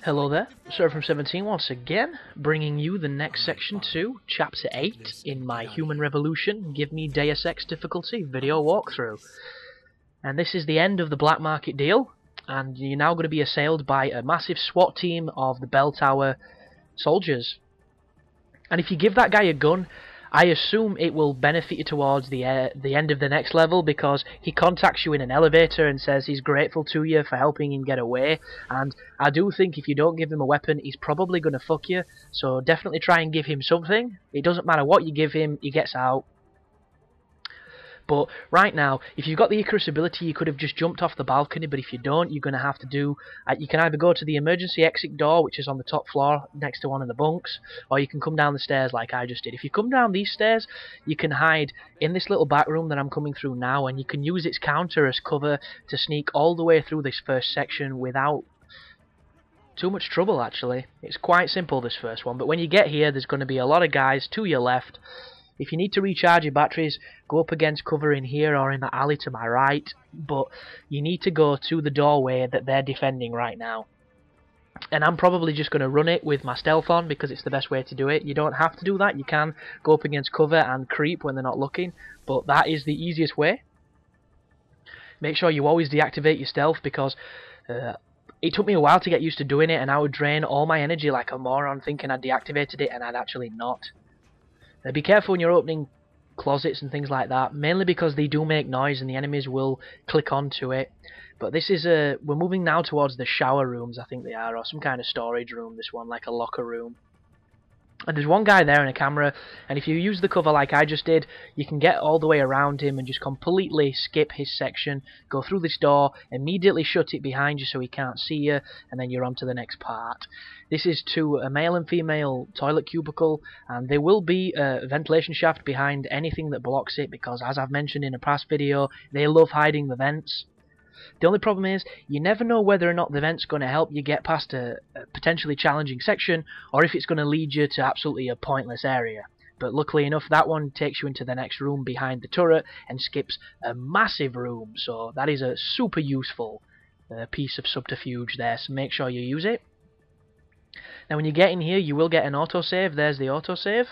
Hello there, Sir from 17 once again, bringing you the next section to Chapter 8 in my Human Revolution Give Me Deus Ex difficulty video walkthrough. And this is the end of the black market deal, and you're now going to be assailed by a massive SWAT team of the Bell Tower soldiers. And if you give that guy a gun, I assume it will benefit you towards the end of the next level, because he contacts you in an elevator and says he's grateful to you for helping him get away. And I do think if you don't give him a weapon, he's probably going to fuck you. So definitely try and give him something. It doesn't matter what you give him, he gets out. But right now, if you've got the Icarus ability, you could have just jumped off the balcony, but if you don't, you're going to have to do... you can either go to the emergency exit door, which is on the top floor, next to one of the bunks, or you can come down the stairs like I just did. If you come down these stairs, you can hide in this little back room that I'm coming through now, and you can use its counter as cover to sneak all the way through this first section without too much trouble, actually. It's quite simple, this first one, but when you get here, there's going to be a lot of guys to your left. If you need to recharge your batteries, go up against cover in here or in the alley to my right, but you need to go to the doorway that they're defending right now. And I'm probably just going to run it with my stealth on because it's the best way to do it. You don't have to do that. You can go up against cover and creep when they're not looking, but that is the easiest way. Make sure you always deactivate your stealth, because it took me a while to get used to doing it, and I would drain all my energy like a moron thinking I'd deactivated it, and I'd actually not. Be careful when you're opening closets and things like that, mainly because they do make noise and the enemies will click onto it. But this is we're moving now towards the shower rooms, I think they are, or some kind of storage room, this one, like a locker room. And there's one guy there in a camera, and if you use the cover like I just did, you can get all the way around him and just completely skip his section, go through this door, immediately shut it behind you so he can't see you, and then you're on to the next part. This is to a male and female toilet cubicle, and there will be a ventilation shaft behind anything that blocks it, because as I've mentioned in a past video, they love hiding the vents. The only problem is, you never know whether or not the vent's going to help you get past a potentially challenging section, or if it's going to lead you to absolutely a pointless area. But luckily enough, that one takes you into the next room behind the turret and skips a massive room, so that is a super useful piece of subterfuge there, so make sure you use it. Now when you get in here, you will get an autosave. There's the autosave.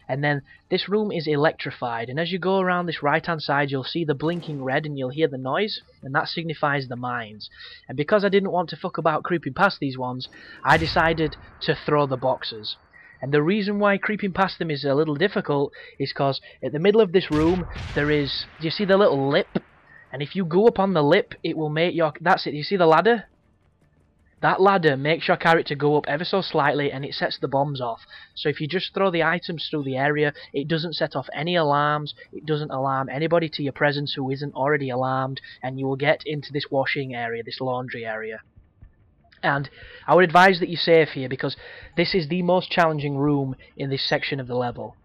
And then this room is electrified, and as you go around this right hand side, you'll see the blinking red and you'll hear the noise, and that signifies the mines. And because I didn't want to fuck about creeping past these ones, I decided to throw the boxes. And the reason why creeping past them is a little difficult is because at the middle of this room there is, do you see the little lip? And if you go up on the lip, it will make your, that's it, you see the ladder? That ladder makes your character go up ever so slightly, and it sets the bombs off. So if you just throw the items through the area, it doesn't set off any alarms, it doesn't alarm anybody to your presence who isn't already alarmed, and you will get into this washing area, this laundry area. And I would advise that you save here, because this is the most challenging room in this section of the level.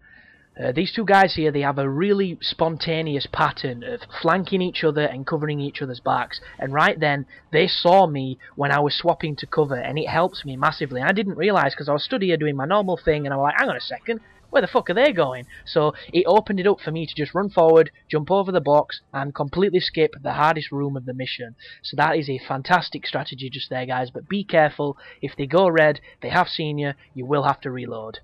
These two guys here, they have a really spontaneous pattern of flanking each other and covering each other's backs, and right then they saw me when I was swapping to cover, and it helps me massively. I didn't realise, because I was stood here doing my normal thing and I was like, hang on a second, where the fuck are they going? So it opened it up for me to just run forward, jump over the box and completely skip the hardest room of the mission. So that is a fantastic strategy just there, guys, but be careful. If they go red, they have seen you, you will have to reload.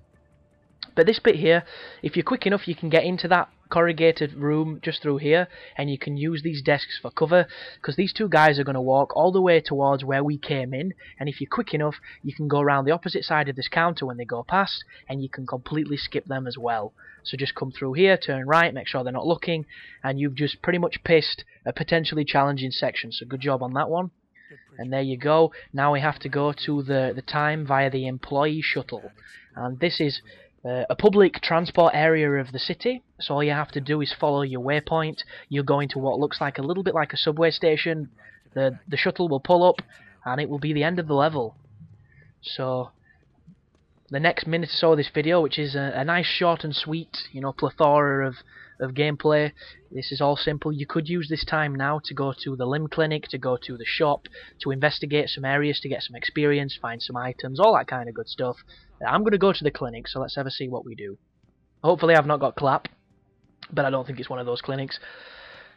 But this bit here, if you're quick enough, you can get into that corrugated room just through here, and you can use these desks for cover, because these two guys are going to walk all the way towards where we came in, and if you're quick enough, you can go around the opposite side of this counter when they go past, and you can completely skip them as well. So just come through here, turn right, make sure they're not looking, and you've just pretty much pissed a potentially challenging section, so good job on that one. And there you go. Now we have to go to the time via the employee shuttle, and this is a public transport area of the city, so all you have to do is follow your waypoint. You're going to what looks like a little bit like a subway station. The shuttle will pull up, and it will be the end of the level. So the next minute or so of this video, which is a nice short and sweet, you know, plethora of gameplay. This is all simple. You could use this time now to go to the limb clinic, to go to the shop, to investigate some areas, to get some experience, find some items, all that kind of good stuff. I'm going to go to the clinic, so let's ever see what we do. Hopefully I've not got clap, but I don't think it's one of those clinics.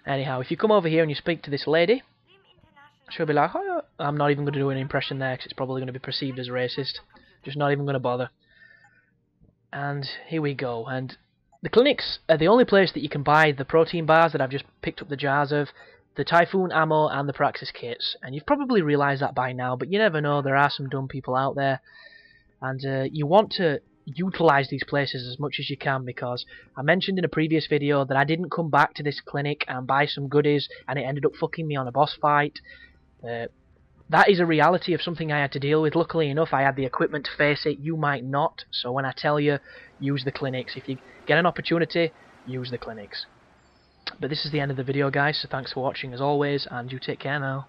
Anyhow, if you come over here and you speak to this lady, she'll be like, "Hiya, I'm not even going to do an impression there because it's probably going to be perceived as racist. Just not even going to bother. And here we go. And the clinics are the only place that you can buy the protein bars that I've just picked up the jars of, the Typhoon ammo and the Praxis kits. And you've probably realised that by now, but you never know, there are some dumb people out there. And you want to utilise these places as much as you can, because I mentioned in a previous video that I didn't come back to this clinic and buy some goodies and it ended up fucking me on a boss fight. That is a reality of something I had to deal with. Luckily enough, I had the equipment to face it. You might not. So when I tell you, use the clinics. If you get an opportunity, use the clinics. But this is the end of the video, guys, so thanks for watching as always, and you take care now.